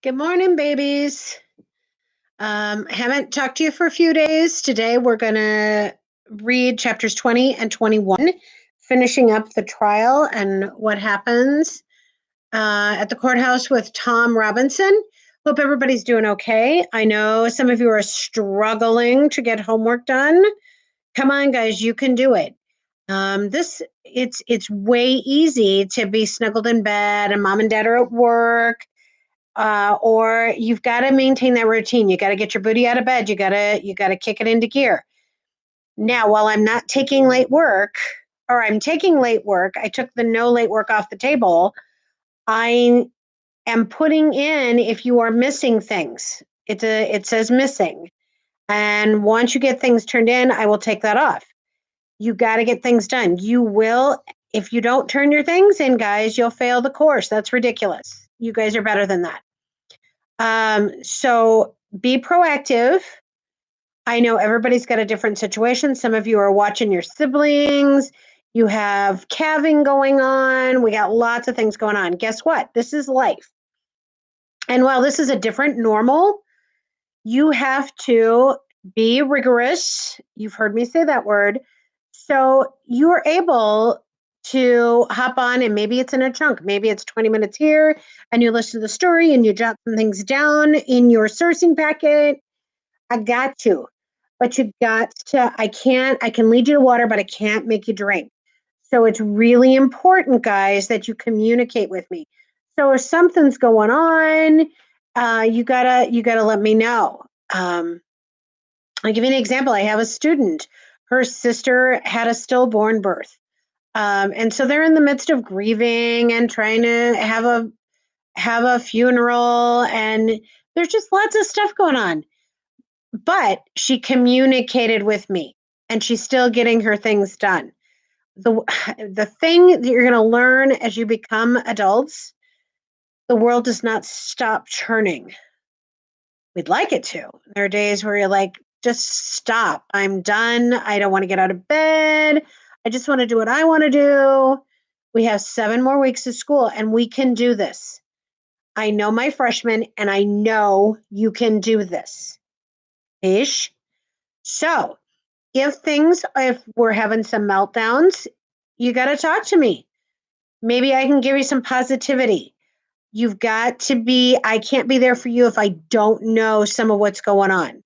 Good morning, babies. Haven't talked to you for a few days. Today we're going to read chapters 20 and 21, finishing up the trial and what happens at the courthouse with Tom Robinson. Hope everybody's doing okay. I know some of you are struggling to get homework done. Come on, guys, you can do it. It's way easy to be snuggled in bed and mom and dad are at work, or you've got to maintain that routine. You got to get your booty out of bed. You got to kick it into gear. Now, while I'm not taking late work, or I'm taking late work, I took the no late work off the table. I am putting in if you are missing things. It says missing, and once you get things turned in, I will take that off. You got to get things done. You will. If you don't turn your things in, guys, you'll fail the course. That's ridiculous. You guys are better than that. So be proactive. I know everybody's got a different situation. Some of you are watching your siblings. You have calving going on. We got lots of things going on. Guess what? This is life. And while this is a different normal, you have to be rigorous. You've heard me say that word. So you're able to hop on, and maybe it's in a chunk. Maybe it's 20 minutes here, and you listen to the story and you jot some things down in your sourcing packet. I got you. But you got to, I can lead you to water, but I can't make you drink. So it's really important, guys, that you communicate with me. So if something's going on, you gotta let me know. I'll give you an example. I have a student. Her sister had a stillborn birth. And so they're in the midst of grieving and trying to have a funeral, and there's just lots of stuff going on. But she communicated with me, and she's still getting her things done. The the thing that you're going to learn as you become adults, the world does not stop churning. We'd like it to. There are days where you're like, just stop. I'm done. I don't want to get out of bed. I just want to do what I want to do. We have 7 more weeks of school, and we can do this. I know my freshmen, and I know you can do this. Ish. So, if we're having some meltdowns, you got to talk to me. Maybe I can give you some positivity. You've got to be, I can't be there for you if I don't know some of what's going on.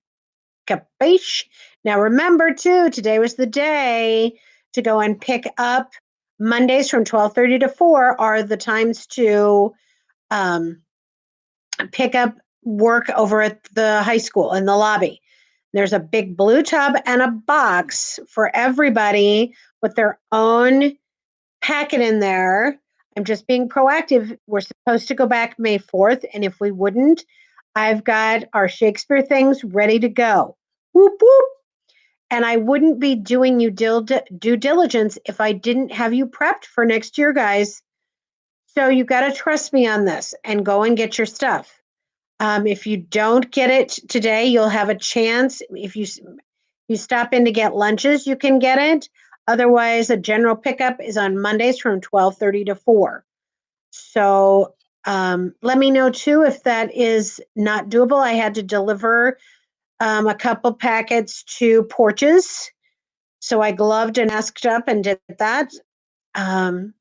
Capiche? Now, remember, too, today was the day to go and pick up. Mondays from 12:30 to 4 are the times to um, pick up work over at the high school in the lobby. There's a big blue tub and a box for everybody with their own packet in there. I'm just being proactive. We're supposed to go back May 4th, and if we wouldn't, I've got our Shakespeare things ready to go. Whoop, whoop. And I wouldn't be doing you due diligence if I didn't have you prepped for next year, guys. So you got to trust me on this and go and get your stuff. If you don't get it today, you'll have a chance. If you stop in to get lunches, you can get it. Otherwise, a general pickup is on Mondays from 12:30 to 4. So let me know too if that is not doable. I had to deliver a couple packets to Porches, so I gloved and masked up and did that. Um,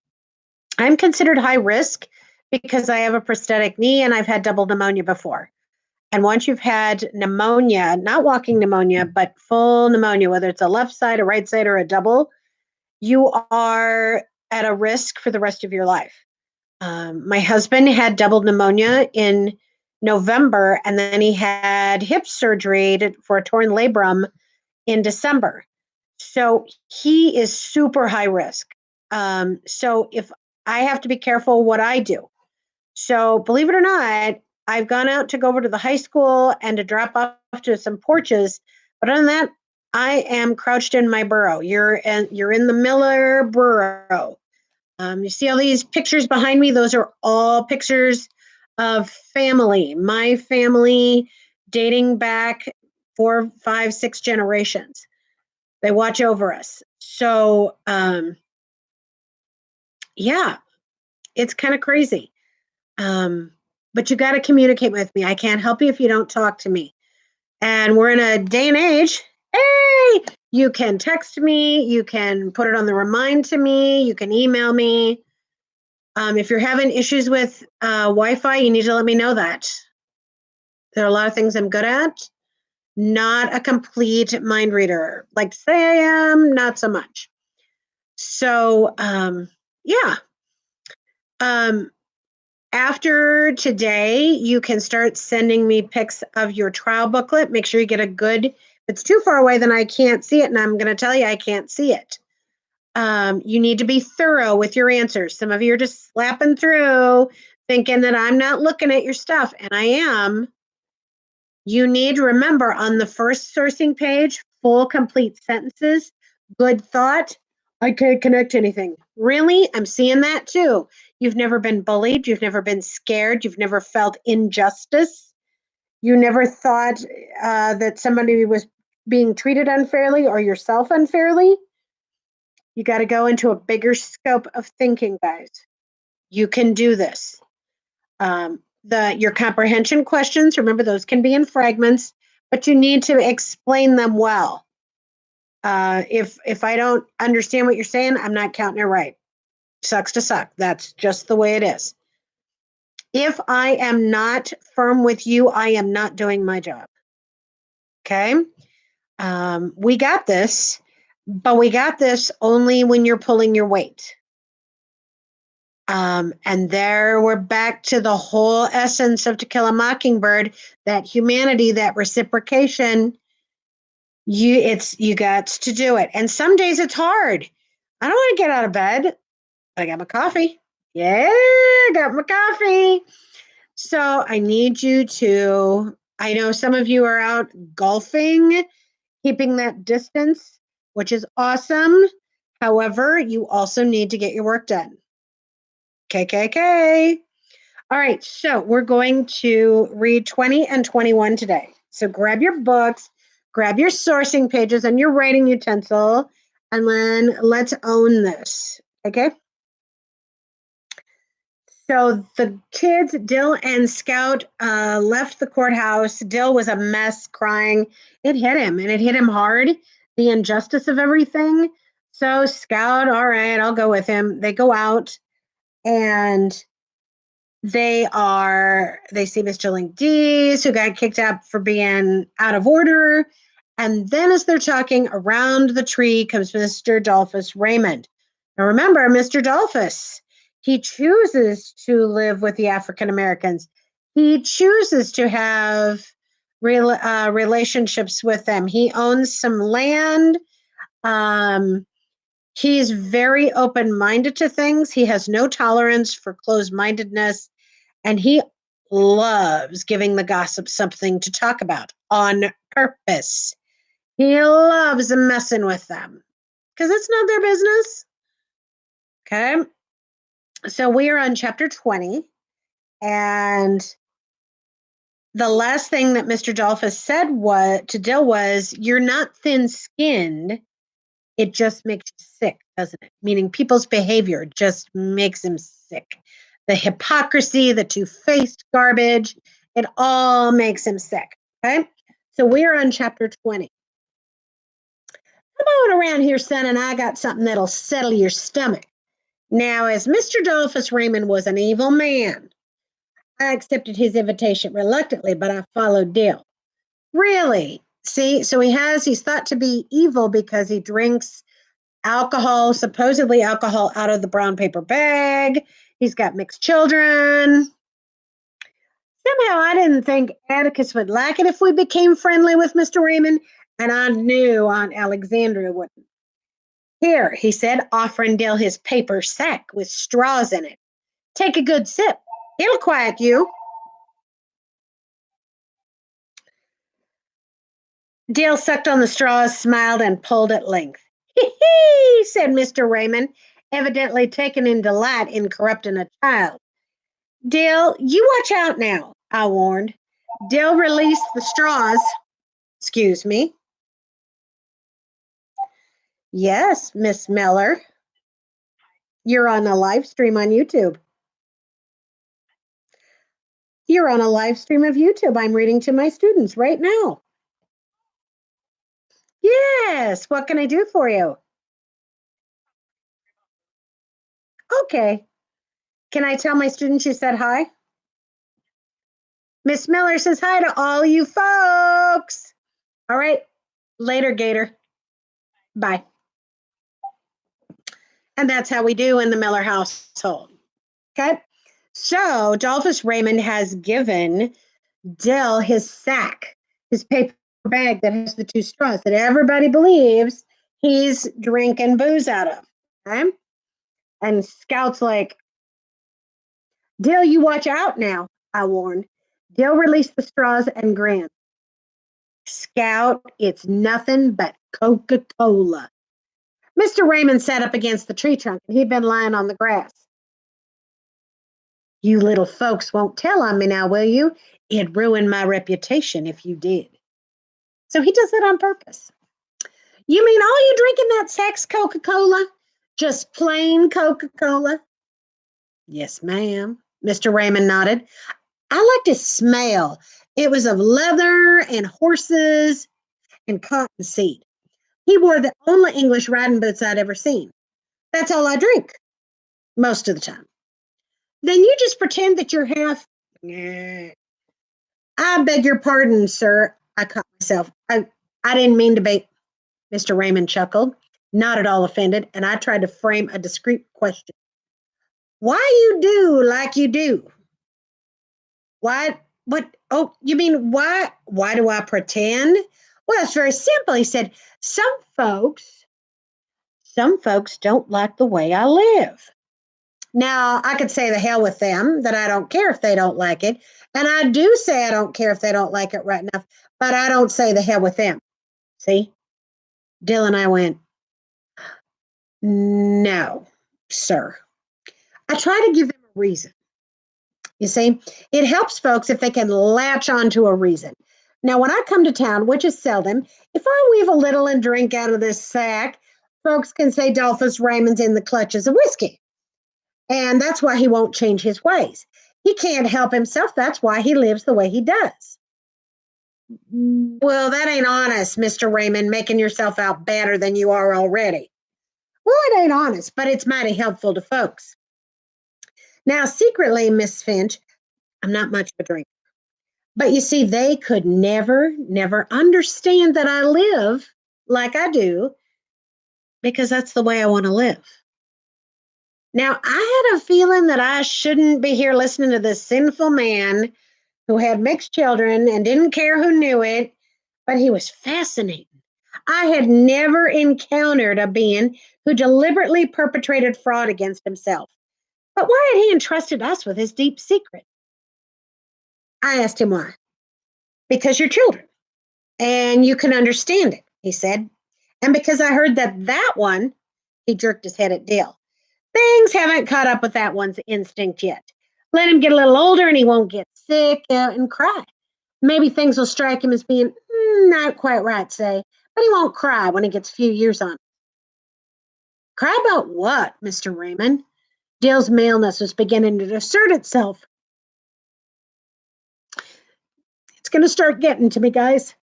I'm considered high risk because I have a prosthetic knee and I've had double pneumonia before. And once you've had pneumonia, not walking pneumonia, but full pneumonia, whether it's a left side, a right side, or a double, you are at a risk for the rest of your life. My husband had double pneumonia in November, and then he had hip surgery for a torn labrum in December. So he is super high risk. So if I have to be careful what I do. So believe it or not, I've gone out to go over to the high school and to drop off to some Porches. But other than that, I am crouched in my burrow. You're in the Miller burrow. You see all these pictures behind me? Those are all pictures of family, my family, dating back 4, 5, 6 generations. They watch over us. So, yeah, it's kind of crazy. Um, but you got to communicate with me. I can't help you if you don't talk to me. And we're in a day and age, hey, you can text me, you can put it on the remind to me, you can email me. If you're having issues with Wi-Fi, you need to let me know that. There are a lot of things I'm good at. Not a complete mind reader. Like to say I am, not so much. So, yeah. After today, you can start sending me pics of your trial booklet. Make sure you get a good, if it's too far away, then I can't see it. And I'm going to tell you, I can't see it. You need to be thorough with your answers. Some of you are just slapping through thinking that I'm not looking at your stuff, and I am. You need to remember on the first sourcing page, full complete sentences, good thought. I can't connect to anything. Really? I'm seeing that too. You've never been bullied. You've never been scared. You've never felt injustice. You never thought that somebody was being treated unfairly or yourself unfairly. You got to go into a bigger scope of thinking, guys. You can do this. Your comprehension questions, remember those can be in fragments, but you need to explain them well. If I don't understand what you're saying, I'm not counting it right. Sucks to suck. That's just the way it is. If I am not firm with you, I am not doing my job. Okay? We got this, but we got this only when you're pulling your weight. And there we're back to the whole essence of To Kill a Mockingbird, that humanity, that reciprocation. You got to do it. And some days it's hard. I don't want to get out of bed. I got my coffee. Yeah, I got my coffee. So I need you to, I know some of you are out golfing, keeping that distance, which is awesome. However, you also need to get your work done. KKK. All right, so we're going to read 20 and 21 today. So grab your books, grab your sourcing pages and your writing utensil, and then let's own this, okay? So the kids, Dill and Scout, left the courthouse. Dill was a mess, crying. It hit him, and it hit him hard, the injustice of everything. So Scout, all right, I'll go with him. They go out, and they see Mr. Link Dees, who got kicked out for being out of order. And then as they're talking, around the tree comes Mr. Dolphus Raymond. Now remember, Mr. Dolphus, he chooses to live with the African Americans. He chooses to have relationships with them. He owns some land. He's very open-minded to things. He has no tolerance for closed-mindedness. And he loves giving the gossip something to talk about on purpose. He loves messing with them because it's not their business. Okay. So we are on chapter 20. And the last thing that Mr. Dolphus said to Dill was, you're not thin-skinned. It just makes you sick, doesn't it? Meaning people's behavior just makes him sick. The hypocrisy, the two-faced garbage, it all makes him sick, okay? So we're on chapter 20. Come on around here, son, and I got something that'll settle your stomach. Now, as Mr. Dolphus Raymond was an evil man, I accepted his invitation reluctantly, but I followed Dill. Really? See, so he's thought to be evil because he drinks alcohol, supposedly alcohol, out of the brown paper bag. He's got mixed children. Somehow I didn't think Atticus would like it if we became friendly with Mr. Raymond, and I knew Aunt Alexandria wouldn't. Here, he said, offering Dill his paper sack with straws in it. Take a good sip. It'll quiet you. Dill sucked on the straws, smiled, and pulled at length. Hee, said Mr. Raymond, evidently taking in delight in corrupting a child. Dill, you watch out now, I warned. Dill released the straws. Excuse me. Yes, Miss Miller. You're on a live stream on YouTube. You're on a live stream of YouTube. I'm reading to my students right now. Yes. What can I do for you? Okay. Can I tell my students you said hi? Miss Miller says hi to all you folks. All right. Later, Gator. Bye. And that's how we do in the Miller household. Okay. So Dolphus Raymond has given Dill his sack, his paper bag that has the two straws that everybody believes he's drinking booze out of. Okay. And Scout's like, Dill, you watch out now, I warned. Dill released the straws and grinned. Scout, it's nothing but Coca Cola. Mr. Raymond sat up against the tree trunk and he'd been lying on the grass. You little folks won't tell on me now, will you? It'd ruin my reputation if you did. So he does it on purpose. You mean all you drinking that sack's Coca Cola? Just plain Coca Cola? Yes, ma'am. Mr. Raymond nodded. I liked his smell. It was of leather and horses and cottonseed. He wore the only English riding boots I'd ever seen. That's all I drink, most of the time. Then you just pretend that you're half. Nah. I beg your pardon, sir. I caught myself. I didn't mean to be. Mr. Raymond chuckled, not at all offended, and I tried to frame a discreet question. Why you do like you do? Why? What? Oh, you mean why? Why do I pretend? Well, it's very simple. He said, some folks, some folks don't like the way I live. Now, I could say the hell with them, that I don't care if they don't like it. And I do say I don't care if they don't like it right enough, but I don't say the hell with them. See? Dill and I went, no, sir. I try to give them a reason. You see, it helps folks if they can latch onto a reason. Now, when I come to town, which is seldom, if I weave a little and drink out of this sack, folks can say Dolphus Raymond's in the clutches of whiskey. And that's why he won't change his ways. He can't help himself. That's why he lives the way he does. Well, that ain't honest, Mr. Raymond, making yourself out better than you are already. Well, it ain't honest, but it's mighty helpful to folks. Now, secretly, Miss Finch, I'm not much of a drinker. But you see, they could never understand that I live like I do because that's the way I want to live. Now, I had a feeling that I shouldn't be here listening to this sinful man who had mixed children and didn't care who knew it, but he was fascinating. I had never encountered a being who deliberately perpetrated fraud against himself. But why had he entrusted us with his deep secret? I asked him why. Because you're children and you can understand it, he said. And because I heard that one, he jerked his head at Dale. Things haven't caught up with that one's instinct yet. Let him get a little older and he won't get sick and cry. Maybe things will strike him as being not quite right, say, but he won't cry when he gets a few years on. Cry about what, Mr. Raymond? Dale's maleness was beginning to assert itself. It's going to start getting to me, guys.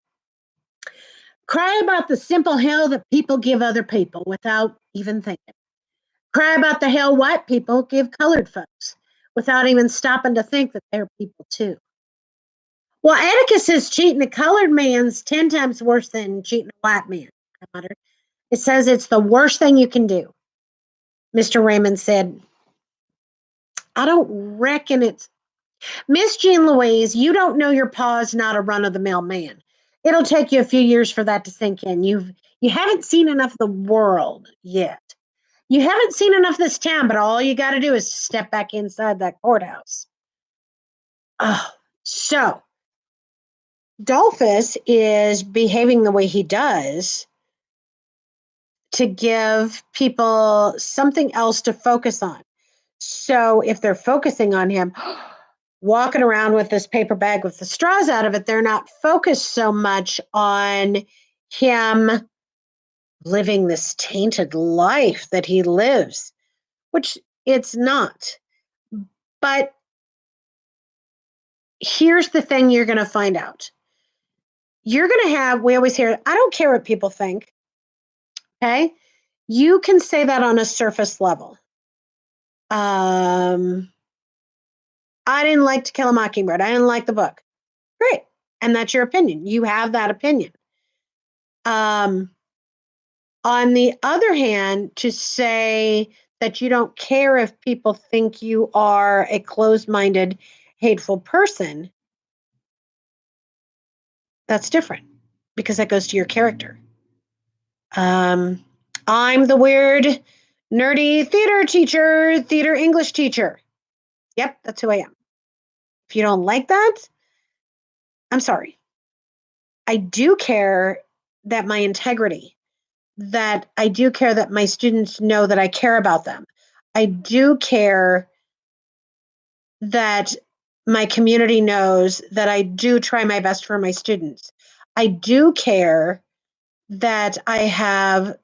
Cry about the simple hell that people give other people without even thinking. Cry about the hell white people give colored folks without even stopping to think that they're people too. Well, Atticus says cheating a colored man's 10 times worse than cheating a white man. I muttered. It says it's the worst thing you can do. Mr. Raymond said, I don't reckon it's. Miss Jean Louise, you don't know your pa's not a run of the mill man. It'll take you a few years for that to sink in. You haven't seen enough of the world yet. You haven't seen enough of this town, but all you got to do is step back inside that courthouse. Oh, so Dolphus is behaving the way he does to give people something else to focus on. So if they're focusing on him, walking around with this paper bag with the straws out of it, they're not focused so much on him living this tainted life that he lives, which it's not. But here's the thing you're going to find out. You're going to have, we always hear, I don't care what people think. Okay. You can say that on a surface level. I didn't like To Kill a Mockingbird. I didn't like the book. Great. And that's your opinion. You have that opinion. On the other hand, to say that you don't care if people think you are a closed-minded, hateful person, that's different because that goes to your character. I'm the weird, nerdy theater English teacher. Yep, that's who I am. If you don't like that, I'm sorry. I do care that my integrity, that I do care that my students know that I care about them. I do care that my community knows that I do try my best for my students. I do care that I have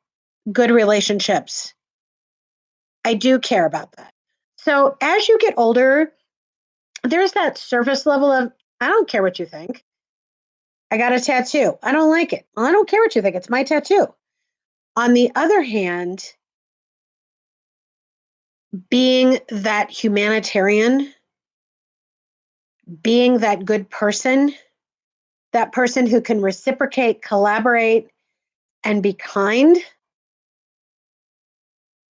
good relationships. I do care about that. So as you get older, there's that surface level of, I don't care what you think. I got a tattoo. I don't like it. Well, I don't care what you think. It's my tattoo. On the other hand, being that humanitarian, being that good person, that person who can reciprocate, collaborate, and be kind.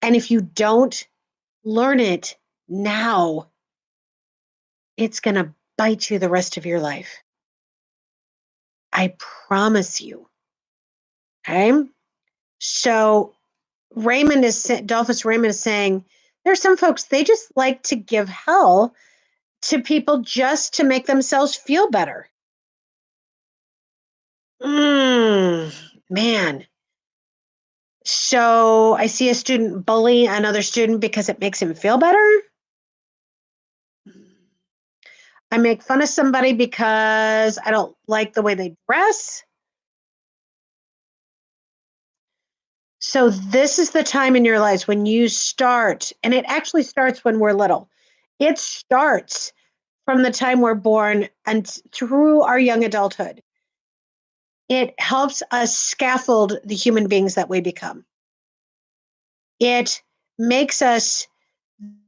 And if you don't learn it now, it's going to bite you the rest of your life. I promise you. Okay. So Dolphus Raymond is saying, there's some folks, they just like to give hell to people just to make themselves feel better. Man. So I see a student bully another student because it makes him feel better. I make fun of somebody because I don't like the way they dress. So this is the time in your lives when you start, and it actually starts when we're little. It starts from the time we're born and through our young adulthood. It helps us scaffold the human beings that we become. It makes us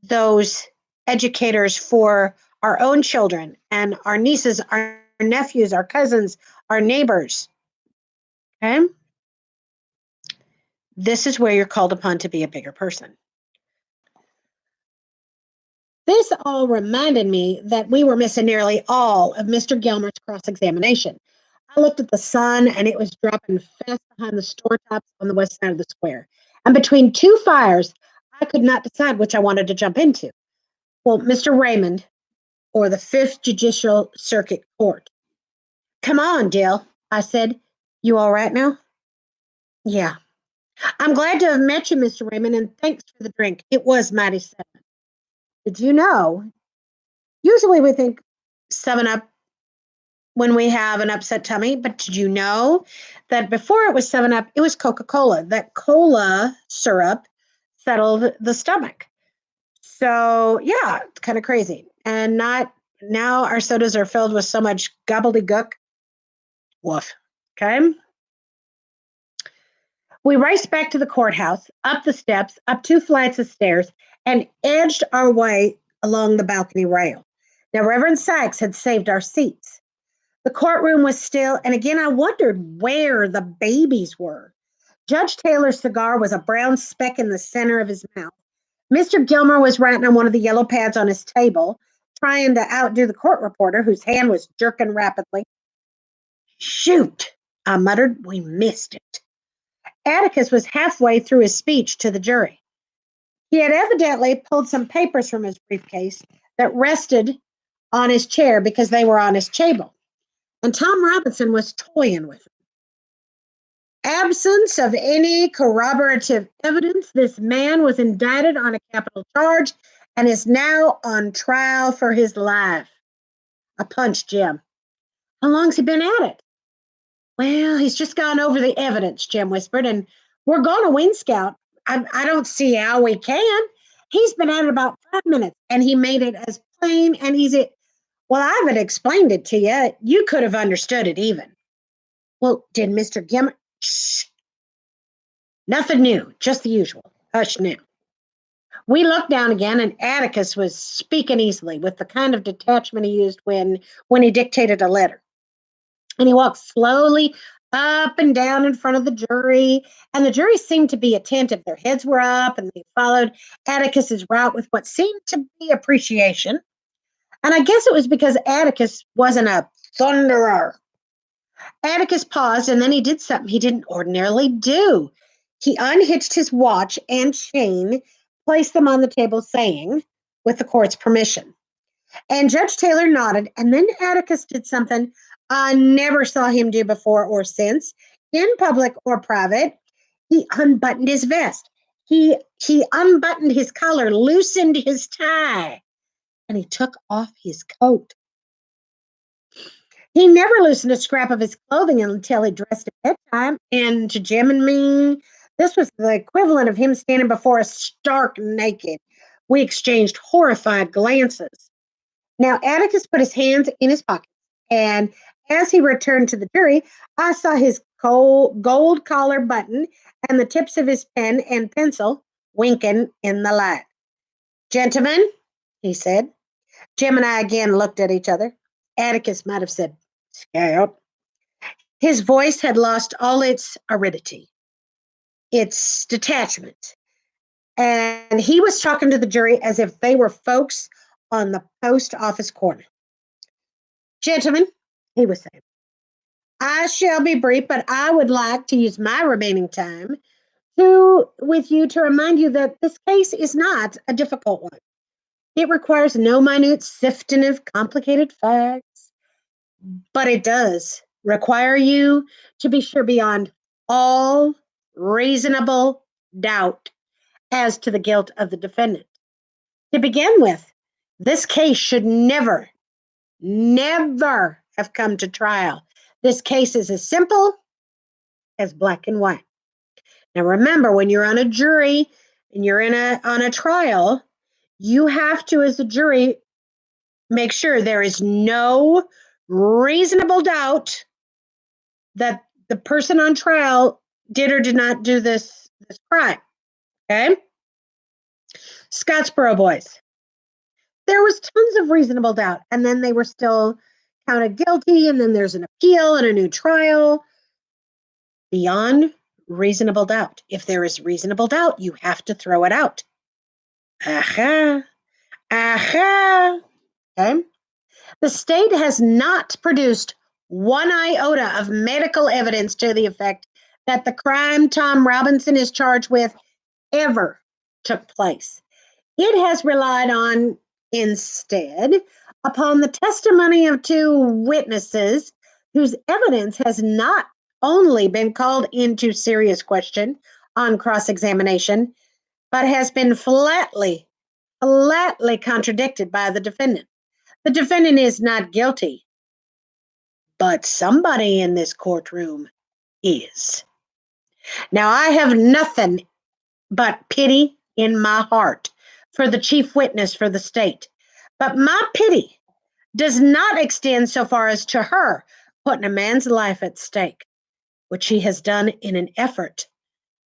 those educators for our own children and our nieces, our nephews, our cousins, our neighbors. Okay? This is where you're called upon to be a bigger person. This all reminded me that we were missing nearly all of Mr. Gilmer's cross-examination. I looked at the sun and it was dropping fast behind the store tops on the west side of the square. And between two fires, I could not decide which I wanted to jump into. Well, Mr. Raymond or the Fifth Judicial Circuit Court. Come on, Dale, I said. You all right now? Yeah. I'm glad to have met you, Mr. Raymond, and thanks for the drink. It was mighty sad. Did you know? Usually we think 7-Up when we have an upset tummy, but did you know that before it was 7-Up, it was Coca-Cola? That cola syrup settled the stomach. So yeah, it's kind of crazy. And not now our sodas are filled with so much gobbledygook. Woof. Okay. We raced back to the courthouse, up the steps, up 2 flights of stairs, and edged our way along the balcony rail. Now, Reverend Sykes had saved our seats. The courtroom was still, and again, I wondered where the babies were. Judge Taylor's cigar was a brown speck in the center of his mouth. Mr. Gilmer was writing on one of the yellow pads on his table, trying to outdo the court reporter, whose hand was jerking rapidly. Shoot, I muttered. We missed it. Atticus was halfway through his speech to the jury. He had evidently pulled some papers from his briefcase that rested on his chair because they were on his table, and Tom Robinson was toying with them. Absence of any corroborative evidence, this man was indicted on a capital charge and is now on trial for his life. I punched Jim. How long's he been at it? Well, he's just gone over the evidence, Jim whispered, and we're going to win, Scout. I don't see how we can. He's been at it about 5 minutes, and he made it as plain and easy. Well, I haven't explained it to you. You could have understood it even. Well, did Mr. Gimmer? Shh, nothing new, just the usual. Hush now. We looked down again, and Atticus was speaking easily with the kind of detachment he used when he dictated a letter. And he walked slowly up and down in front of the jury, and the jury seemed to be attentive. Their heads were up, and they followed Atticus's route with what seemed to be appreciation. And I guess it was because Atticus wasn't a thunderer. Atticus paused, and then he did something he didn't ordinarily do. He unhitched his watch and chain, placed them on the table, saying, with the court's permission. And Judge Taylor nodded, and then Atticus did something I never saw him do before or since, in public or private. He unbuttoned his vest. He unbuttoned his collar, loosened his tie, and he took off his coat. He never loosened a scrap of his clothing until he dressed at bedtime. And to Jim and me, this was the equivalent of him standing before us stark naked. We exchanged horrified glances. Now, Atticus put his hands in his pockets, and as he returned to the jury, I saw his gold collar button and the tips of his pen and pencil winking in the light. Gentlemen, he said. Jim and I again looked at each other. Atticus might have said, Scout. His voice had lost all its aridity, its detachment. And he was talking to the jury as if they were folks on the post office corner. Gentlemen, he was saying, I shall be brief, but I would like to use my remaining time with you to remind you that this case is not a difficult one. It requires no minute sifting of complicated facts, but it does require you to be sure beyond all reasonable doubt as to the guilt of the defendant. To begin with, this case should never have come to trial. This case is as simple as black and white. Now remember, when you're on a jury and you're on a trial, you have to, as a jury, make sure there is no reasonable doubt that the person on trial did or did not do this crime. Okay? Scottsboro boys. There was tons of reasonable doubt, and then they were still counted guilty, and then there's an appeal and a new trial. Beyond reasonable doubt. If there is reasonable doubt, you have to throw it out. Aha. Aha. Okay. The state has not produced one iota of medical evidence to the effect that the crime Tom Robinson is charged with ever took place. It has relied on, instead, upon the testimony of two witnesses whose evidence has not only been called into serious question on cross-examination, but has been flatly contradicted by the defendant. The defendant is not guilty, but somebody in this courtroom is. Now, I have nothing but pity in my heart for the chief witness for the state, but my pity does not extend so far as to her putting a man's life at stake, which she has done in an effort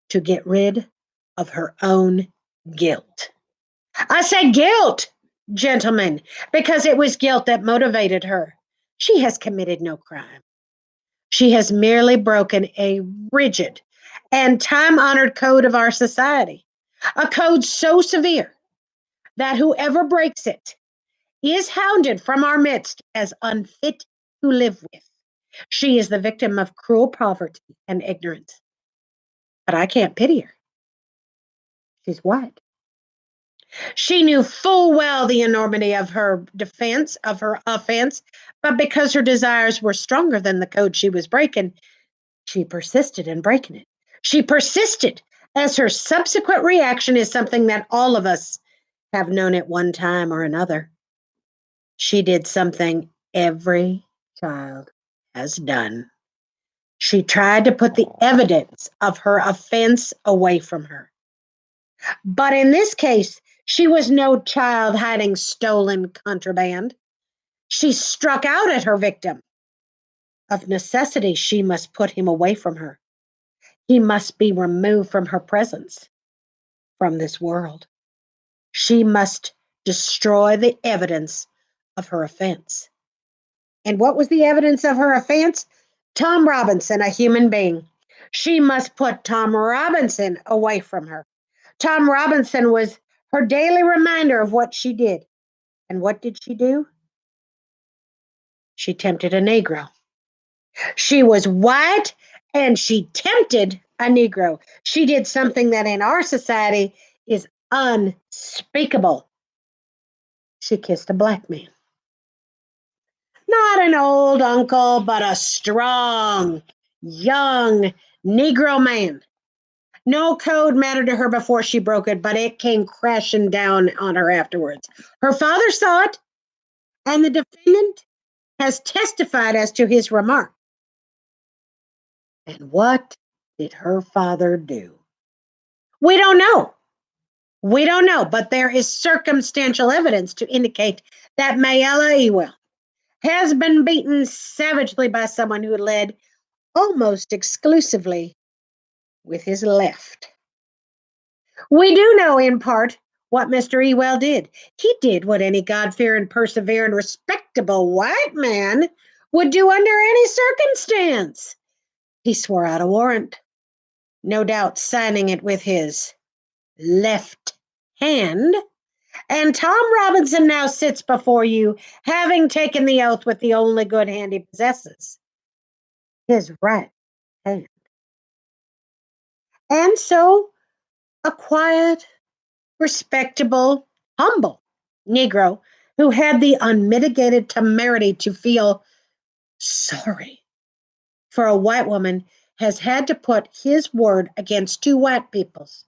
to get rid of her own guilt. I say guilt, gentlemen, because it was guilt that motivated her. She has committed no crime. She has merely broken a rigid and time-honored code of our society, a code so severe that whoever breaks it is hounded from our midst as unfit to live with. She is the victim of cruel poverty and ignorance. But I can't pity her. She's white. She knew full well the enormity of her offense, but because her desires were stronger than the code she was breaking, she persisted in breaking it. She persisted, as her subsequent reaction is something that all of us have known at one time or another. She did something every child has done. She tried to put the evidence of her offense away from her. But in this case, she was no child hiding stolen contraband. She struck out at her victim. Of necessity, she must put him away from her. He must be removed from her presence, from this world. She must destroy the evidence of her offense. And what was the evidence of her offense? Tom Robinson, a human being. She must put Tom Robinson away from her. Tom Robinson was her daily reminder of what she did. And what did she do? She tempted a Negro. She was white and she tempted a Negro. She did something that in our society is unspeakable. She kissed a black man. Not an old uncle, but a strong, young Negro man. No code mattered to her before she broke it, but it came crashing down on her afterwards. Her father saw it, and the defendant has testified as to his remark. And what did her father do? We don't know. We don't know, but there is circumstantial evidence to indicate that Mayella Ewell has been beaten savagely by someone who led almost exclusively with his left. We do know in part what Mr. Ewell did. He did what any God-fearing, persevering, respectable white man would do under any circumstance. He swore out a warrant, no doubt signing it with his left hand. And Tom Robinson now sits before you, having taken the oath with the only good hand he possesses, his right hand. And so, a quiet, respectable, humble Negro who had the unmitigated temerity to feel sorry for a white woman has had to put his word against two white people's.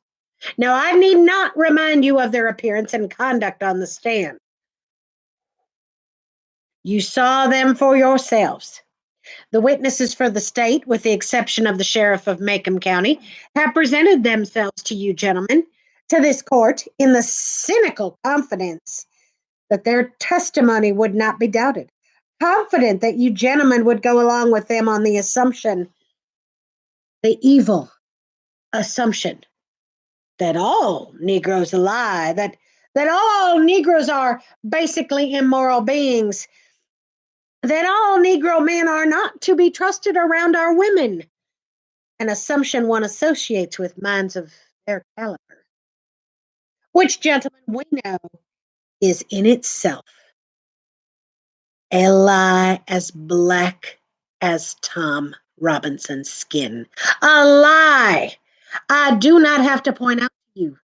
Now, I need not remind you of their appearance and conduct on the stand. You saw them for yourselves. The witnesses for the state, with the exception of the sheriff of Macomb County, have presented themselves to you, gentlemen, to this court in the cynical confidence that their testimony would not be doubted, confident that you gentlemen would go along with them on the assumption, the evil assumption, that all Negroes lie, that all Negroes are basically immoral beings, that all Negro men are not to be trusted around our women, an assumption one associates with minds of their caliber, which, gentlemen, we know is in itself a lie as black as Tom Robinson's skin. A lie. I do not have to point out to you.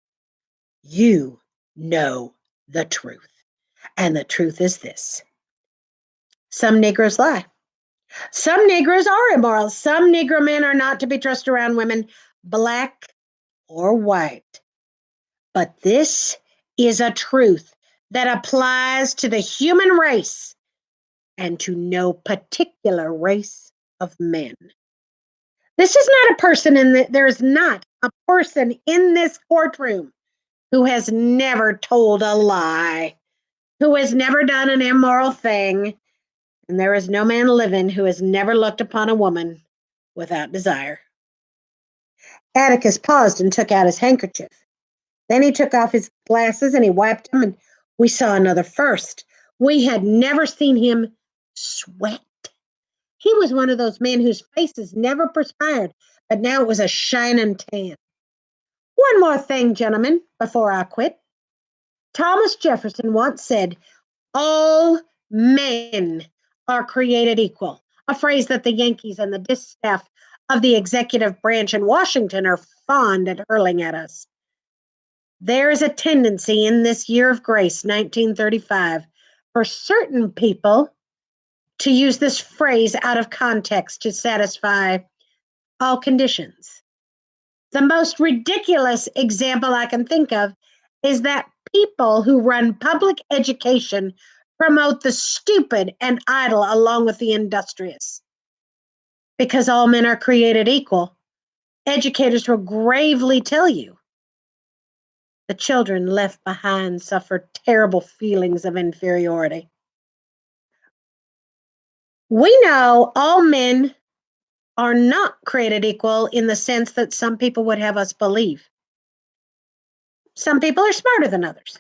You know the truth. And the truth is this: some Negroes lie. Some Negroes are immoral. Some Negro men are not to be trusted around women, black or white. But this is a truth that applies to the human race and to no particular race of men. This is not a person there's not a person in this courtroom who has never told a lie, who has never done an immoral thing, and there is no man living who has never looked upon a woman without desire. Atticus paused and took out his handkerchief. Then he took off his glasses and he wiped them, and we saw another first. We had never seen him sweat. He was one of those men whose faces never perspired, but now it was a shining tan. One more thing, gentlemen, before I quit. Thomas Jefferson once said, all men are created equal, a phrase that the Yankees and the distaff of the executive branch in Washington are fond at hurling at us. There is a tendency in this year of grace, 1935, for certain people to use this phrase out of context to satisfy all conditions. The most ridiculous example I can think of is that people who run public education promote the stupid and idle along with the industrious. Because all men are created equal, educators will gravely tell you the children left behind suffer terrible feelings of inferiority. We know all men are not created equal in the sense that some people would have us believe. Some people are smarter than others.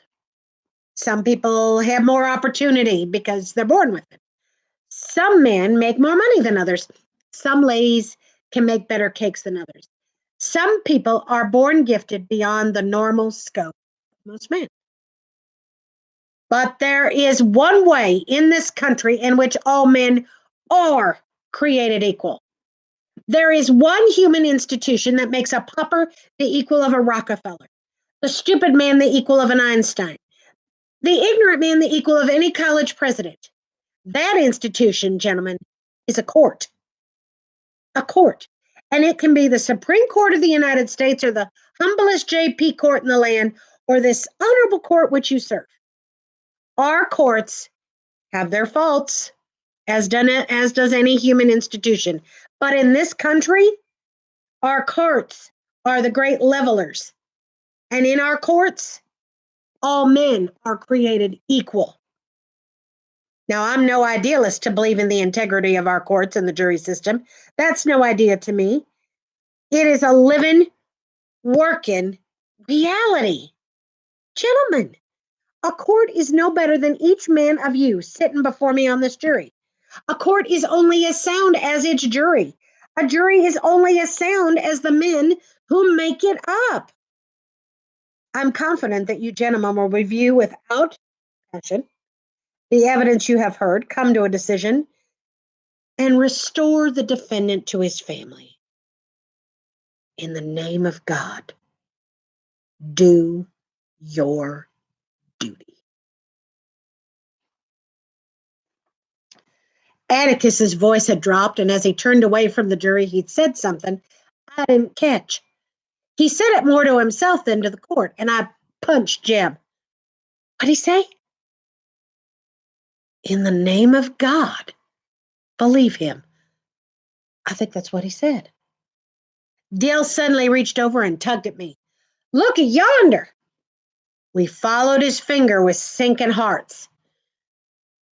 Some people have more opportunity because they're born with it. Some men make more money than others. Some ladies can make better cakes than others. Some people are born gifted beyond the normal scope of most men. But there is one way in this country in which all men are created equal. There is one human institution that makes a pauper the equal of a Rockefeller, the stupid man the equal of an Einstein, the ignorant man the equal of any college president. That institution, gentlemen, is a court. A court. And it can be the Supreme Court of the United States or the humblest JP court in the land or this honorable court which you serve. Our courts have their faults, as does any human institution. But in this country, our courts are the great levelers. And in our courts, all men are created equal. Now, I'm no idealist to believe in the integrity of our courts and the jury system. That's no idea to me. It is a living, working reality. Gentlemen, a court is no better than each man of you sitting before me on this jury. A court is only as sound as its jury. A jury is only as sound as the men who make it up. I'm confident that you gentlemen will review without passion the evidence you have heard, come to a decision, and restore the defendant to his family. In the name of God, do your duty. Atticus's voice had dropped, and as he turned away from the jury, he'd said something I didn't catch. He said it more to himself than to the court, and I punched Jeb. What'd he say? In the name of God, believe him. I think that's what he said. Dale suddenly reached over and tugged at me. Look at yonder. We followed his finger with sinking hearts.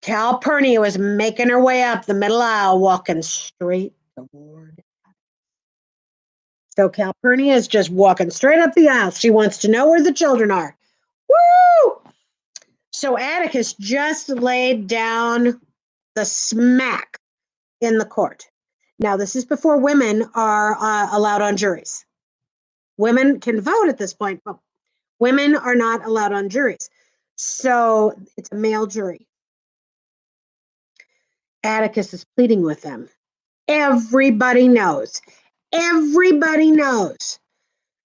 Calpurnia was making her way up the middle aisle, walking straight toward. So Calpurnia is just walking straight up the aisle. She wants to know where the children are. Woo! So Atticus just laid down the smack in the court. Now, this is before women are allowed on juries. Women can vote at this point, but women are not allowed on juries. So it's a male jury. Atticus is pleading with them. Everybody knows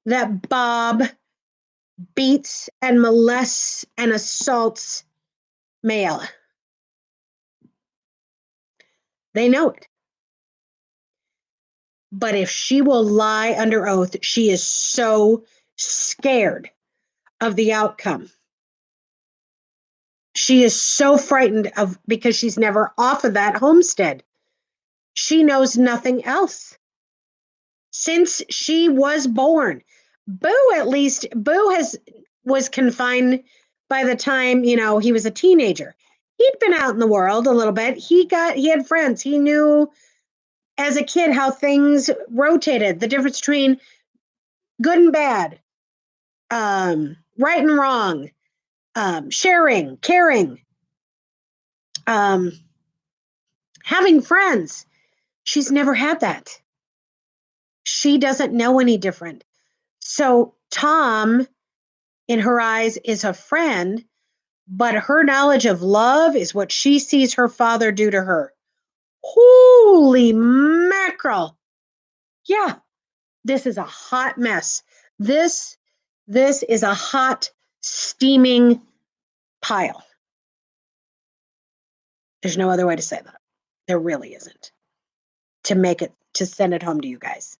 that Bob beats and molests and assaults male. They know it. But if she will lie under oath, she is so scared of the outcome. She is so frightened of because she's never off of that homestead. She knows nothing else. Since she was born, Boo was confined by the time, he was a teenager. He'd been out in the world a little bit. He had friends. He knew as a kid how things rotated, the difference between good and bad, right and wrong, sharing, caring, having friends. She's never had that. She doesn't know any different. So Tom, in her eyes, is a friend, but her knowledge of love is what she sees her father do to her. Holy mackerel. Yeah, this is a hot mess. This is a hot, steaming pile. There's no other way to say that. There really isn't. To send it home to you guys.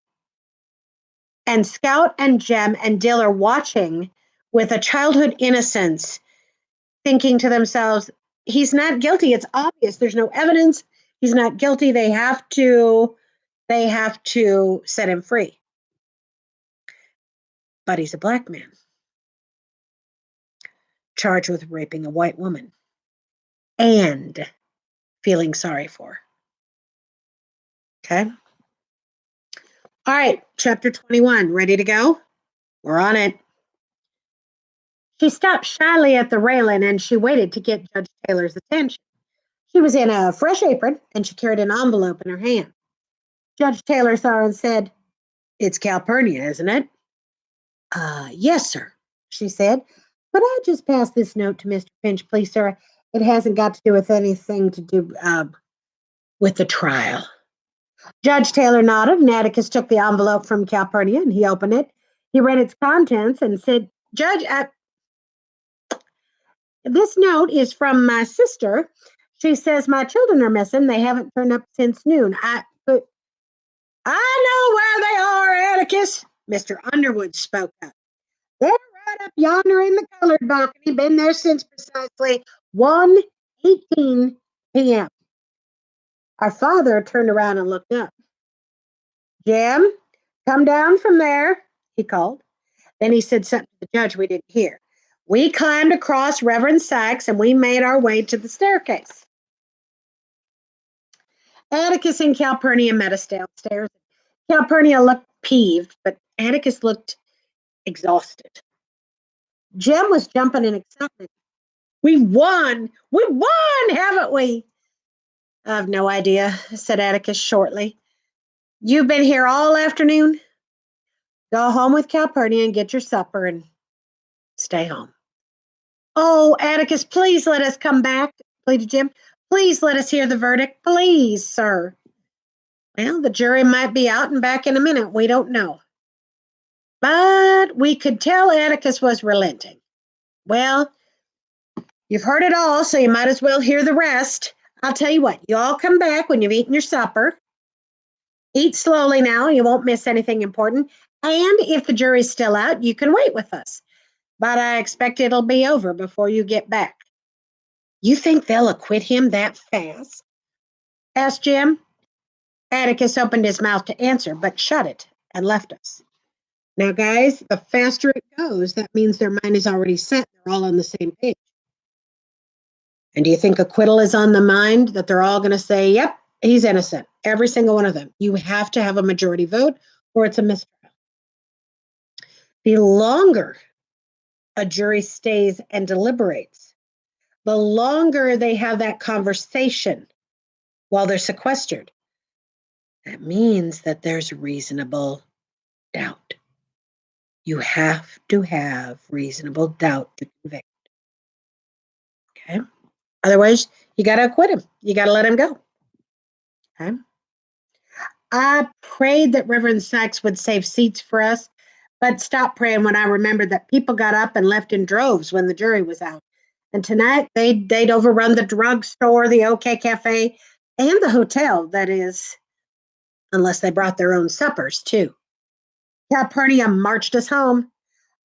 And Scout and Jem and Dill are watching with a childhood innocence, thinking to themselves, he's not guilty. It's obvious. There's no evidence. He's not guilty. They have to set him free. But he's a black man, charged with raping a white woman and feeling sorry for her. Okay. All right, chapter 21. Ready to go? We're on it. She stopped shyly at the railing and she waited to get Judge Taylor's attention. She was in a fresh apron and she carried an envelope in her hand. Judge Taylor saw her and said, "It's Calpurnia, isn't it?" Yes, sir, she said. But I just passed this note to Mr. Finch, please, sir. It hasn't got to do with anything to do with the trial. Judge Taylor nodded, and Atticus took the envelope from Calpurnia and he opened it. He read its contents and said, "Judge, this note is from my sister. She says my children are missing. They haven't turned up since noon. But I know where they are, Atticus." Mr. Underwood spoke up. "They're right up yonder in the colored balcony. Been there since precisely 1:18 p.m. Our father turned around and looked up. "Jim, come down from there," he called. Then he said something to the judge we didn't hear. We climbed across Reverend Sykes and we made our way to the staircase. Atticus and Calpurnia met us downstairs. Calpurnia looked peeved, but Atticus looked exhausted. Jim was jumping in excitement. "We won! We won, haven't we?" "I've no idea," said Atticus shortly. "You've been here all afternoon? Go home with Calpurnia and get your supper and stay home." "Oh, Atticus, please let us come back," pleaded Jim. "Please let us hear the verdict. Please, sir." "Well, the jury might be out and back in a minute. We don't know." But we could tell Atticus was relenting. "Well, you've heard it all, so you might as well hear the rest. I'll tell you what, you all come back when you've eaten your supper. Eat slowly now, you won't miss anything important. And if the jury's still out, you can wait with us. But I expect it'll be over before you get back." "You think they'll acquit him that fast?" asked Jim. Atticus opened his mouth to answer, but shut it and left us. Now, guys, the faster it goes, that means their mind is already set. They're all on the same page. And do you think acquittal is on the mind, that they're all going to say, "Yep, he's innocent"? Every single one of them. You have to have a majority vote or it's a mistrial. The longer a jury stays and deliberates, the longer they have that conversation while they're sequestered, that means that there's reasonable doubt. You have to have reasonable doubt to convict. Okay. Otherwise, you got to acquit him. You got to let him go. Okay. I prayed that Reverend Sykes would save seats for us, but stopped praying when I remembered that people got up and left in droves when the jury was out. And tonight they'd overrun the drugstore, the OK Cafe, and the hotel, that is, unless they brought their own suppers, too. Calpurnia marched us home.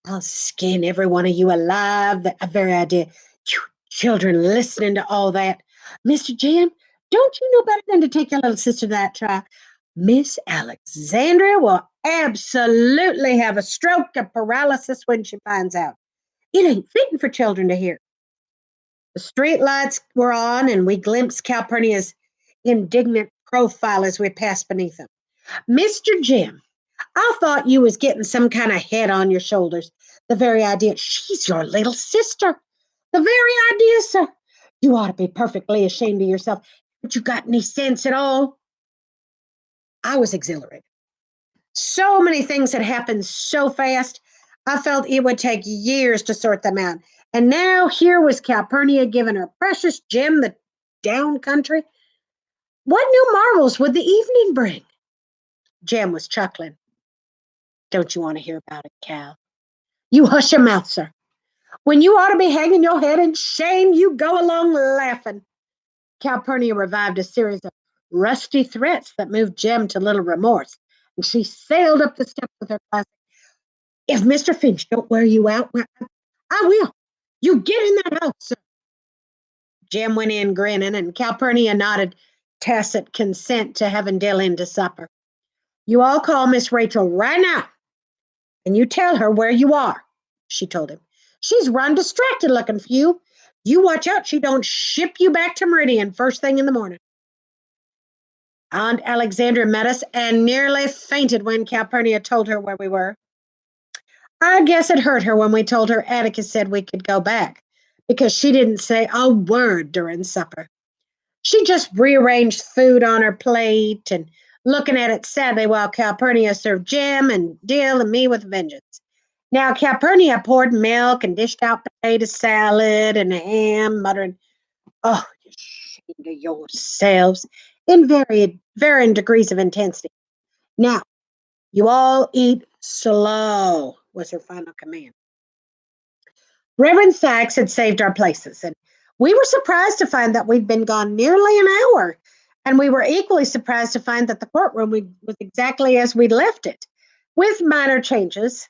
"I'll skin every one of you alive." The very idea. You children listening to all that. "Mr. Jim, don't you know better than to take your little sister to that trial? Miss Alexandria will absolutely have a stroke of paralysis when she finds out. It ain't fitting for children to hear." The street lights were on, and we glimpsed Calpurnia's indignant profile as we passed beneath him. "Mr. Jim, I thought you was getting some kind of head on your shoulders. The very idea, she's your little sister. The very idea, sir. You ought to be perfectly ashamed of yourself. Haven't you got any sense at all?" I was exhilarated. So many things had happened so fast, I felt it would take years to sort them out. And now here was Calpurnia giving her precious Jim the down country. What new marvels would the evening bring? Jim was chuckling. "Don't you want to hear about it, Cal?" "You hush your mouth, sir. When you ought to be hanging your head in shame, you go along laughing." Calpurnia revived a series of rusty threats that moved Jem to little remorse, and she sailed up the steps with her classic, "If Mr. Finch don't wear you out, well, I will. You get in that house, sir." Jem went in grinning, and Calpurnia nodded tacit consent to having Dill in to supper. "You all call Miss Rachel right now, and you tell her where you are," she told him. "She's run distracted looking for you. You watch out she don't ship you back to Meridian first thing in the morning." Aunt Alexandra met us and nearly fainted when Calpurnia told her where we were. I guess it hurt her when we told her Atticus said we could go back because she didn't say a word during supper. She just rearranged food on her plate and looking at it sadly while Calpurnia served Jim and Dill and me with vengeance. Now, Calpurnia poured milk and dished out potato salad and ham, muttering, "Oh, you're ashamed of yourselves," in varying degrees of intensity. "Now, you all eat slow," was her final command. Reverend Sachs had saved our places, and we were surprised to find that we'd been gone nearly an hour. And we were equally surprised to find that the courtroom was exactly as we'd left it, with minor changes.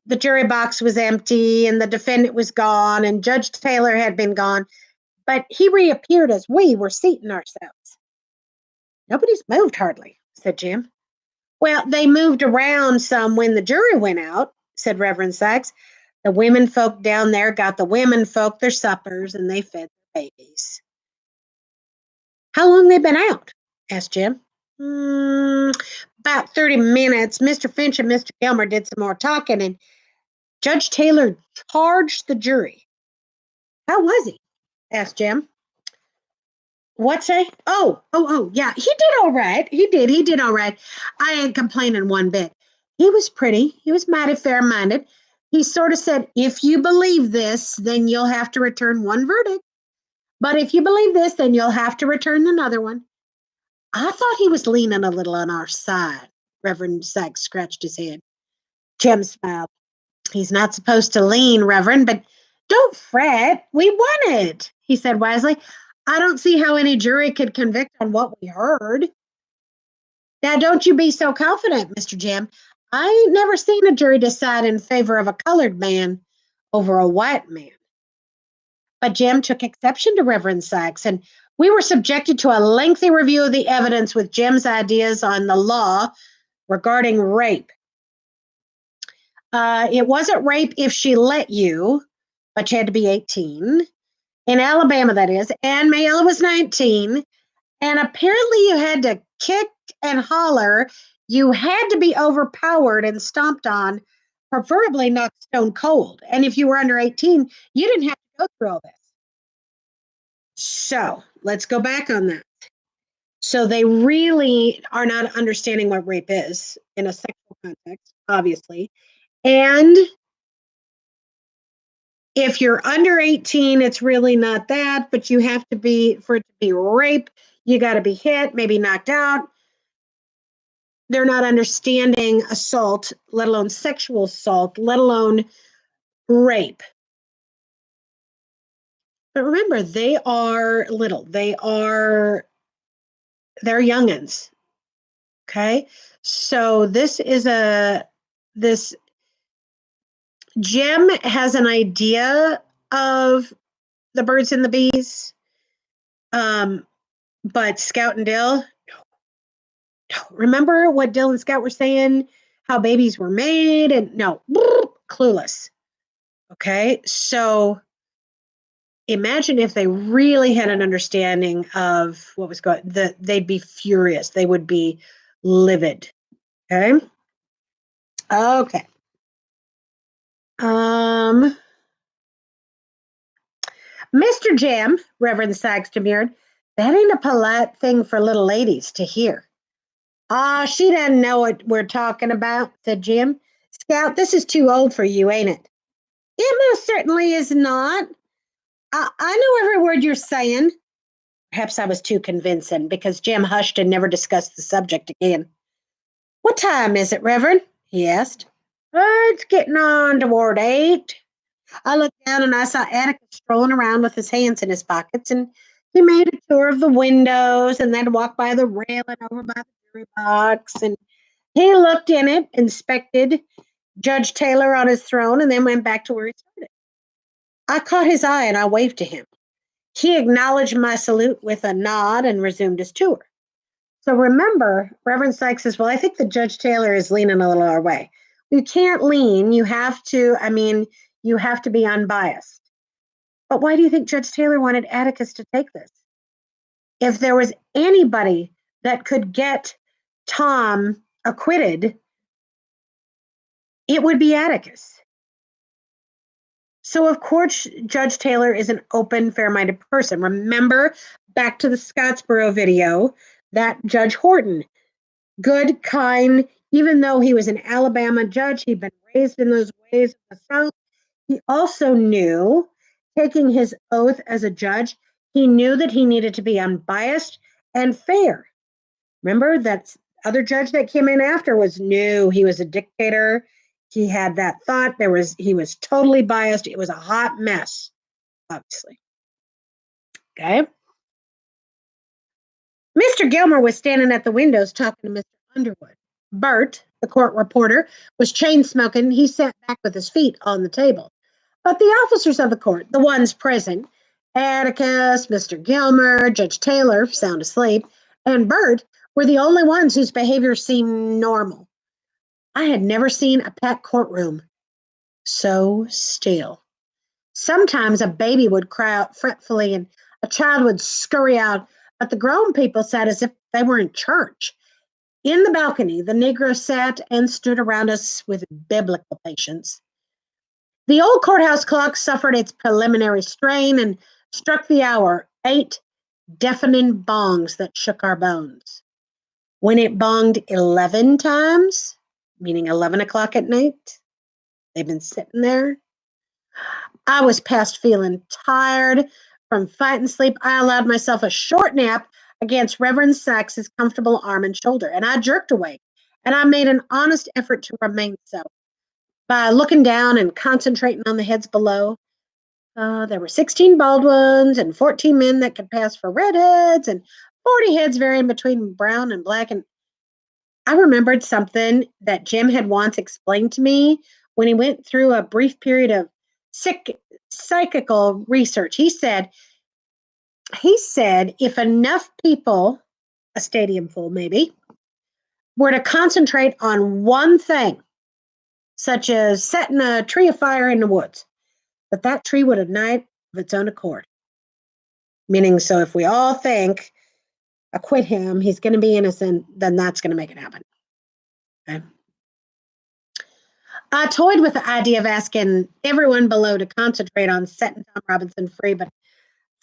The jury box was empty, and the defendant was gone, and Judge Taylor had been gone, but he reappeared as we were seating ourselves. "Nobody's moved hardly," said Jim. "Well, they moved around some when the jury went out," said Reverend Sachs. "The women folk down there got the women folk their suppers and they fed their babies." "How long they been out?" asked Jim. About 30 minutes. Mr. Finch and Mr. Gilmer did some more talking and Judge Taylor charged the jury." "How was he?" asked Jim. "What say? Oh, yeah, he did all right. He did all right. I ain't complaining one bit. He was pretty. He was mighty fair-minded. He sort of said, 'If you believe this, then you'll have to return one verdict. But if you believe this, then you'll have to return another one.' I thought he was leaning a little on our side." Reverend Sykes scratched his head. Jim smiled. "He's not supposed to lean, Reverend, but don't fret. We won it," he said wisely. "I don't see how any jury could convict on what we heard." "Now, don't you be so confident, Mr. Jim. I ain't never seen a jury decide in favor of a colored man over a white man." But Jim took exception to Reverend Sykes, and we were subjected to a lengthy review of the evidence with Jim's ideas on the law regarding rape. It wasn't rape if she let you, but you had to be 18. In Alabama, that is. And Mayella was 19. And apparently, you had to kick and holler. You had to be overpowered and stomped on, preferably knocked stone cold. And if you were under 18, you didn't have to go through all this. So let's go back on that. So they really are not understanding what rape is in a sexual context, obviously. And if you're under 18, it's really not that, but you have to be, for it to be rape, you got to be hit, maybe knocked out. They're not understanding assault, let alone sexual assault, let alone rape. But remember, they are little. They're youngins. Okay. So this Jim has an idea of the birds and the bees. But Scout and Dill, remember what Dill and Scout were saying? How babies were made? And no, clueless. Okay. So imagine if they really had an understanding of what was going on, they'd be furious. They would be livid. Okay. Okay. Mr. Jam, Reverend Sykes demurred, "that ain't a polite thing for little ladies to hear." "Ah, she doesn't know what we're talking about," said Jim. "Scout, this is too old for you, ain't it?" "It most certainly is not. I know every word you're saying." Perhaps I was too convincing because Jim hushed and never discussed the subject again. "What time is it, Reverend?" he asked. It's getting on toward 8. I looked down and I saw Atticus strolling around with his hands in his pockets, and he made a tour of the windows and then walked by the railing over by the jury box, and he looked in it, inspected Judge Taylor on his throne, and then went back to where he started. I caught his eye and I waved to him. He acknowledged my salute with a nod and resumed his tour. So remember, Reverend Sykes says, "Well, I think that Judge Taylor is leaning a little our way." You can't lean. You have to be unbiased. But why do you think Judge Taylor wanted Atticus to take this? If there was anybody that could get Tom acquitted, it would be Atticus. So, of course, Judge Taylor is an open, fair minded person. Remember back to the Scottsboro video, that Judge Horton, good, kind, even though he was an Alabama judge, he'd been raised in those ways in the South. He also knew, taking his oath as a judge, he knew that he needed to be unbiased and fair. Remember that other judge that came in after was new. He was a dictator. He had that thought. He was totally biased. It was a hot mess, obviously. Okay. Mr. Gilmer was standing at the windows talking to Mr. Underwood. Bert, the court reporter, was chain smoking. He sat back with his feet on the table. But the officers of the court, the ones present, Atticus, Mr. Gilmer, Judge Taylor, sound asleep, and Bert, were the only ones whose behavior seemed normal. I had never seen a packed courtroom so still. Sometimes a baby would cry out fretfully and a child would scurry out, but the grown people sat as if they were in church. In the balcony, the Negroes sat and stood around us with biblical patience. The old courthouse clock suffered its preliminary strain and struck the hour, 8 deafening bongs that shook our bones. When it bonged 11 times, meaning 11 o'clock at night, they've been sitting there. I was past feeling tired from fighting sleep. I allowed myself a short nap against Reverend Sachs's comfortable arm and shoulder, and I jerked awake, and I made an honest effort to remain so by looking down and concentrating on the heads below. There were 16 bald ones and 14 men that could pass for redheads and 40 heads varying between brown and black. And I remembered something that Jim had once explained to me when he went through a brief period of psychical research. He said if enough people, a stadium full maybe, were to concentrate on one thing, such as setting a tree afire in the woods, that tree would ignite of its own accord. Meaning, so if we all think, acquit him, he's going to be innocent, then that's going to make it happen. Okay. I toyed with the idea of asking everyone below to concentrate on setting Tom Robinson free, but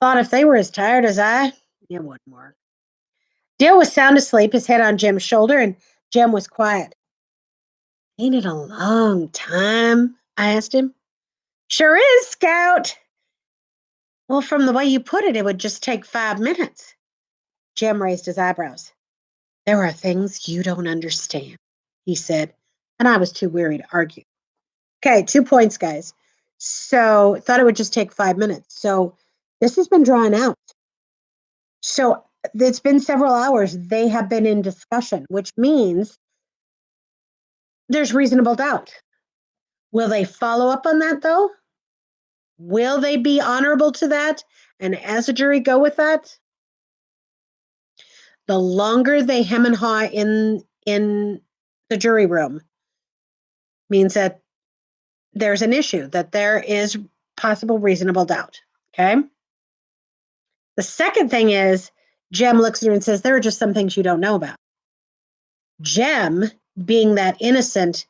thought if they were as tired as I, it wouldn't work. Dale was sound asleep, his head on Jim's shoulder, and Jim was quiet. Ain't it a long time? I asked him. Sure is, Scout. Well, from the way you put it, it would just take 5 minutes. Jim raised his eyebrows. There are things you don't understand, he said, and I was too weary to argue. Okay, 2 points, guys. So thought it would just take 5 minutes. So this has been drawn out. So it's been several hours. They have been in discussion, which means there's reasonable doubt. Will they follow up on that, though? Will they be honorable to that? And as a jury, go with that? The longer they hem and haw in the jury room means that there's an issue, that there is possible reasonable doubt. Okay. The second thing is Jem looks at her and says, there are just some things you don't know about. Jem, being that innocent,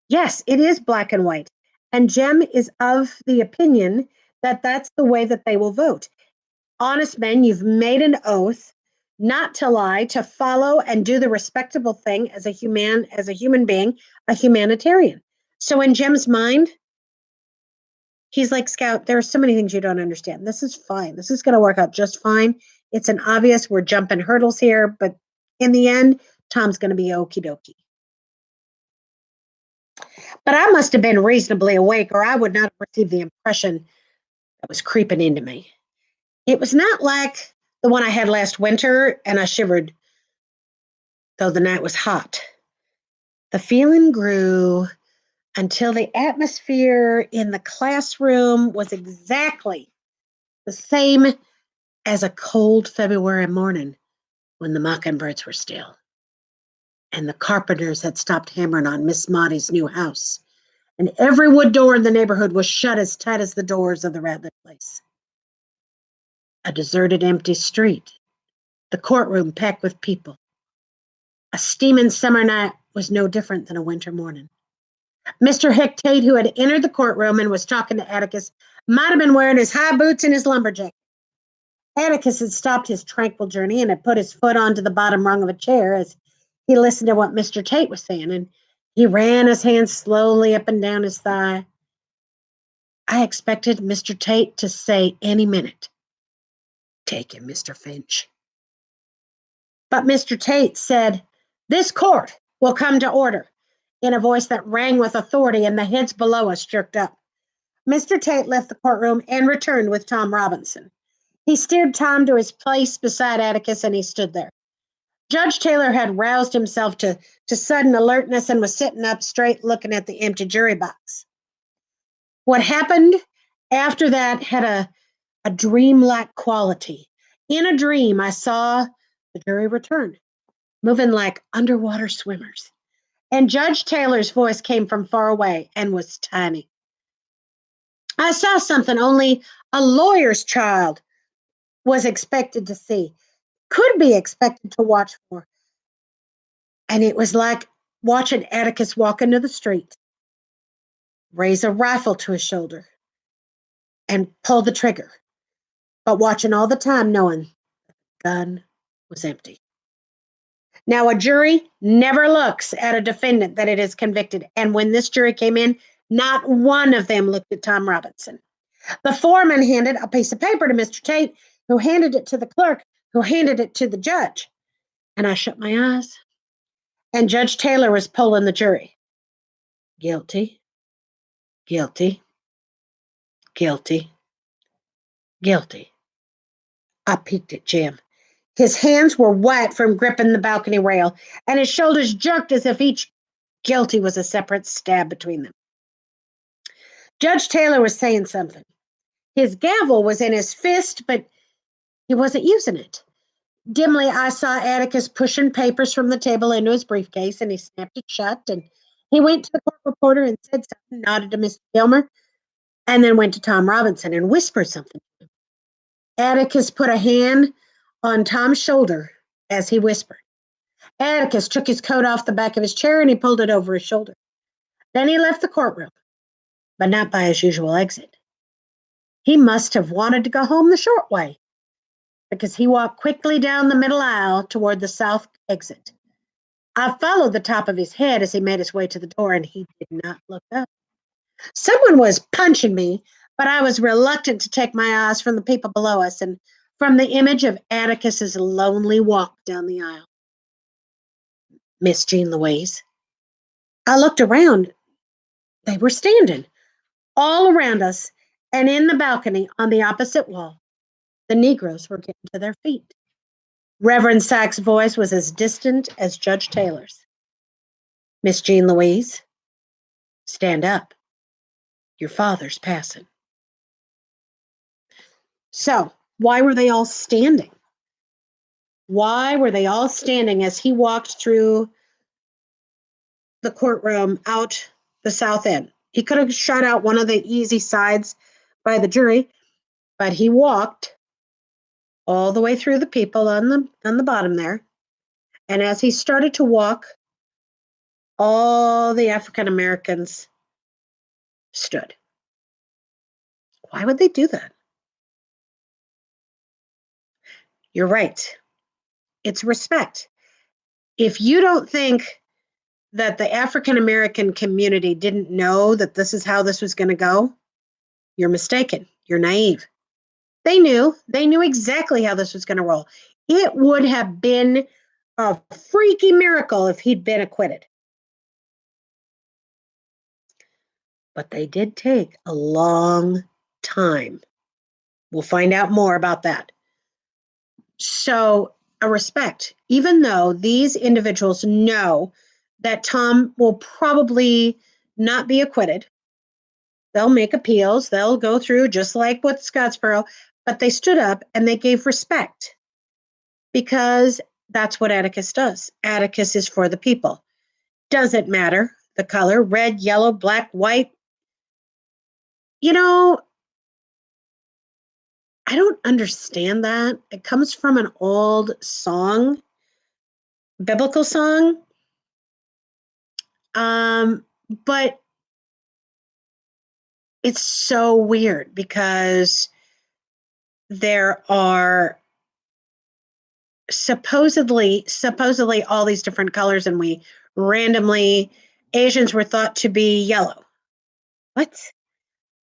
yes, it is black and white. And Jem is of the opinion that that's the way that they will vote. Honest men, you've made an oath not to lie, to follow and do the respectable thing as a human being, a humanitarian. So in Jem's mind, he's like, Scout, there are so many things you don't understand. This is fine. This is going to work out just fine. It's an obvious, we're jumping hurdles here, but in the end, Tom's going to be okie dokie. But I must have been reasonably awake, or I would not have received the impression that was creeping into me. It was not like the one I had last winter, and I shivered, though the night was hot. The feeling grew until the atmosphere in the classroom was exactly the same as a cold February morning when the mockingbirds were still and the carpenters had stopped hammering on Miss Maudie's new house, and every wood door in the neighborhood was shut as tight as the doors of the Radley place. A deserted, empty street, The courtroom packed with people. A steaming summer night was no different than a winter morning. Mr. Tate, who had entered the courtroom and was talking to Atticus, might have been wearing his high boots and his lumberjack. Atticus had stopped his tranquil journey and had put his foot onto the bottom rung of a chair as he listened to what Mr. Tate was saying, and he ran his hand slowly up and down his thigh. I expected Mr. Tate to say any minute, "Take him, Mr. Finch." But Mr. Tate said, "This court will come to order," in a voice that rang with authority, and the heads below us jerked up. Mr. Tate left the courtroom and returned with Tom Robinson. He steered Tom to his place beside Atticus, and he stood there. Judge Taylor had roused himself to sudden alertness and was sitting up straight looking at the empty jury box. What happened after that had a dreamlike quality. In a dream, I saw the jury return, moving like underwater swimmers. And Judge Taylor's voice came from far away and was tiny. I saw something only a lawyer's child was expected to see, could be expected to watch for. And it was like watching Atticus walk into the street, raise a rifle to his shoulder, and pull the trigger, but watching all the time knowing the gun was empty. Now, a jury never looks at a defendant that it is convicted. And when this jury came in, not one of them looked at Tom Robinson. The foreman handed a piece of paper to Mr. Tate, who handed it to the clerk, who handed it to the judge. And I shut my eyes. And Judge Taylor was polling the jury. Guilty, guilty, guilty, guilty. I peeked at Jim. His hands were wet from gripping the balcony rail, and his shoulders jerked as if each guilty was a separate stab between them. Judge Taylor was saying something. His gavel was in his fist, but he wasn't using it. Dimly, I saw Atticus pushing papers from the table into his briefcase, and he snapped it shut, and he went to the court reporter and said something, nodded to Mr. Gilmer, and then went to Tom Robinson and whispered something to him. Atticus put a hand on Tom's shoulder as he whispered. Atticus took his coat off the back of his chair and he pulled it over his shoulder. Then he left the courtroom, but not by his usual exit. He must have wanted to go home the short way, because he walked quickly down the middle aisle toward the south exit. I followed the top of his head as he made his way to the door, and he did not look up. Someone was punching me, but I was reluctant to take my eyes from the people below us and from the image of Atticus's lonely walk down the aisle. Miss Jean Louise. I looked around. They were standing all around us, and in the balcony on the opposite wall, the Negroes were getting to their feet. Reverend Sachs' voice was as distant as Judge Taylor's. Miss Jean Louise, stand up. Your father's passing. So, why were they all standing? Why were they all standing as he walked through the courtroom out the south end? He could have shot out one of the easy sides by the jury, but he walked all the way through the people on the bottom there. And as he started to walk, all the African Americans stood. Why would they do that? You're right. It's respect. If you don't think that the African American community didn't know that this is how this was going to go, you're mistaken. You're naive. They knew. They knew exactly how this was going to roll. It would have been a freaky miracle if he'd been acquitted. But they did take a long time. We'll find out more about that. So, a respect, even though these individuals know that Tom will probably not be acquitted, they'll make appeals, they'll go through just like with Scottsboro, but they stood up and they gave respect because that's what Atticus does. Atticus is for the people. Doesn't matter the color, red, yellow, black, white. You know, I don't understand that. It comes from an old song, biblical song. But it's so weird because there are supposedly all these different colors, and we randomly Asians were thought to be yellow. What?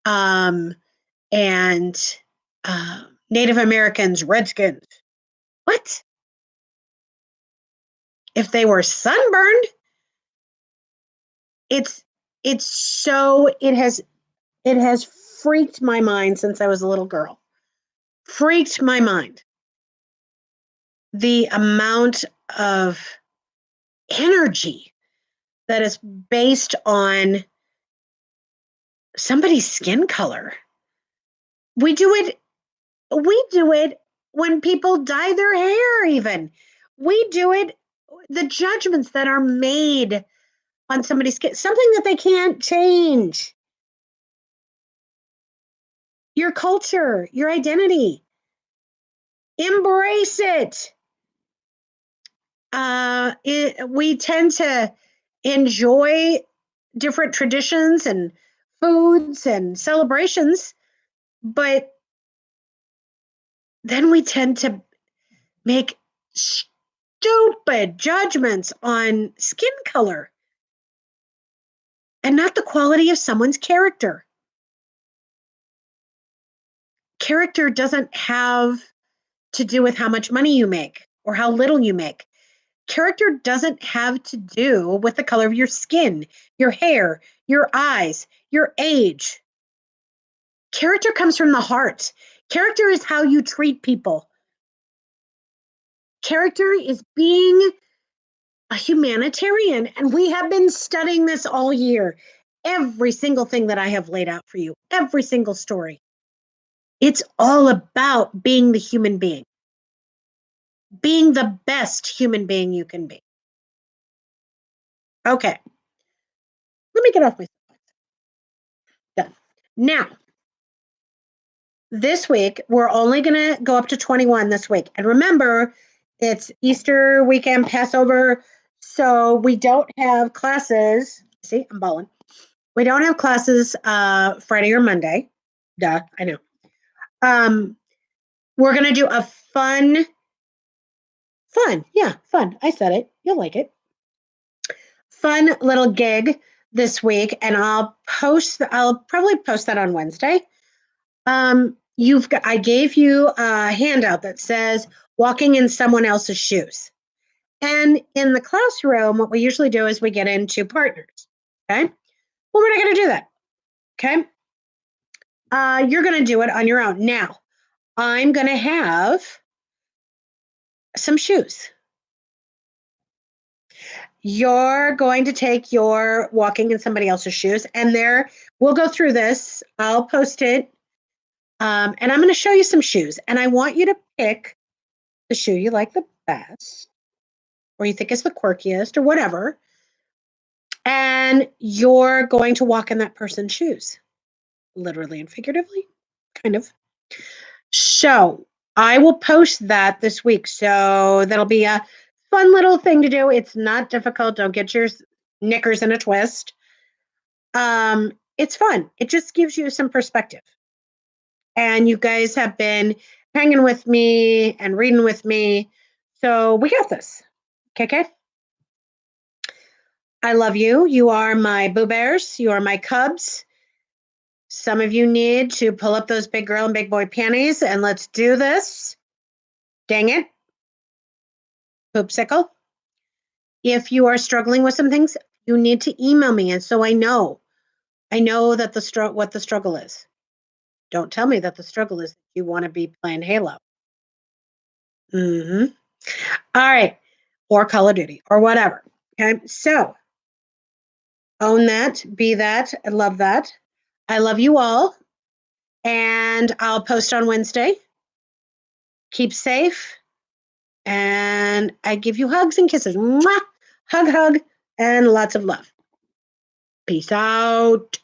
Um, and Native Americans, redskins. What? If they were sunburned, it's it has freaked my mind since I was a little girl. Freaked my mind. The amount of energy that is based on somebody's skin color. We do it when people dye their hair, even. We do it, the judgments that are made on somebody's skin, something that they can't change. Your culture, your identity. Embrace it. We tend to enjoy different traditions and foods and celebrations, but then we tend to make stupid judgments on skin color and not the quality of someone's character. Character doesn't have to do with how much money you make or how little you make. Character doesn't have to do with the color of your skin, your hair, your eyes, your age. Character comes from the heart. Character is how you treat people. Character is being a humanitarian, and we have been studying this all year. Every single thing that I have laid out for you, every single story. It's all about being the human being, being the best human being you can be. Okay, let me get off my done. Now, this week, we're only going to go up to 21 this week. And remember, it's Easter weekend, Passover. So we don't have classes. See, I'm balling. We don't have classes Friday or Monday. Duh, I know. We're going to do a fun. Yeah, fun. I said it. You'll like it. Fun little gig this week. And I'll probably post that on Wednesday. I gave you a handout that says walking in someone else's shoes. And in the classroom, what we usually do is we get into partners. Okay. Well, we're not going to do that. Okay. You're going to do it on your own. Now, I'm going to have some shoes. You're going to take your walking in somebody else's shoes, and we'll go through this. I'll post it. And I'm going to show you some shoes. And I want you to pick the shoe you like the best, or you think is the quirkiest, or whatever. And you're going to walk in that person's shoes, literally and figuratively, kind of. So I will post that this week. So that'll be a fun little thing to do. It's not difficult. Don't get your knickers in a twist. It's fun. It just gives you some perspective. And you guys have been hanging with me and reading with me. So we got this. Okay. I love you. You are my Boo Bears. You are my Cubs. Some of you need to pull up those big girl and big boy panties, and let's do this. Dang it. Poopsicle. If you are struggling with some things, you need to email me. And so I know that what the struggle is. Don't tell me that the struggle is you want to be playing Halo. All right. Or Call of Duty or whatever. Okay. So own that, be that, I love that. I love you all. And I'll post on Wednesday. Keep safe. And I give you hugs and kisses. Mwah! Hug, and lots of love. Peace out.